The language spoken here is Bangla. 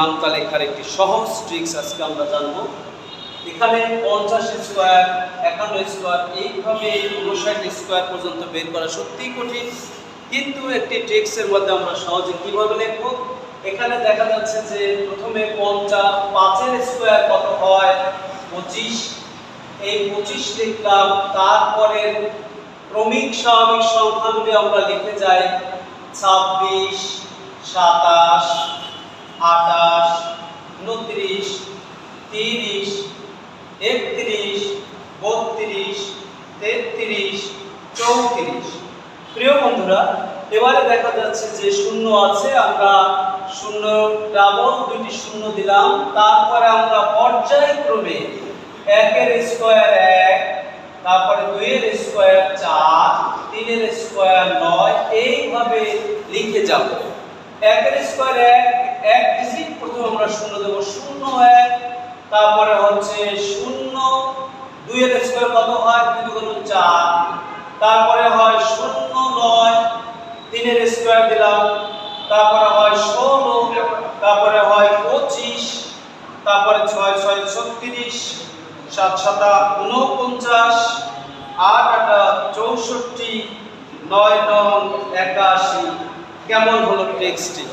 সংখ্যা লেখার একটি সহজ ট্রিক্স আজকে আমরা জানবো। এখানে 50 স্কোয়ার, 51 স্কোয়ার, এইভাবে 59 স্কোয়ার পর্যন্ত বের করা সত্যিই কঠিন, কিন্তু একটি ট্রিক্সের মধ্যে আমরা সহজে কিভাবে লিখব। এখানে দেখা যাচ্ছে যে প্রথমে 5 স্কোয়ার কত হয় 25, এই 25 লিখলাম। তারপরে ক্রমিক স্বাভাবিক সংখ্যাগুলি আমরা লিখে যাই 26, 27, 28, 29, 30, 31, 32, 33, 34। প্রিয় বন্ধুরা, এবারে দেখা যাচ্ছে যে শূন্য আছে, আমরা শূন্য ডাবল দুইটি শূন্য দিলাম। তারপরে আমরা পর্যায়ক্রমে 1 এর স্কোয়ার 1, তারপরে 2 এর স্কোয়ার 4, 3 এর স্কোয়ার 9, এইভাবে লিখে যাব। 1 এর স্কোয়ার 1 ডিজিট প্রথমে আমরা শূন্য দেব, 0 1, তারপরে হচ্ছে 0, 2 এর স্কোয়ার কত হয় 2 গুণ 4, তারপরে হয় 0 9, 3 এর স্কোয়ার দিলাম, তারপরে হয় 16, তারপরে হয় 25, তারপরে 6 6 36, 7 7 49, 8 8 64, 9 9 81। কেমন হলো টেক্সটটি?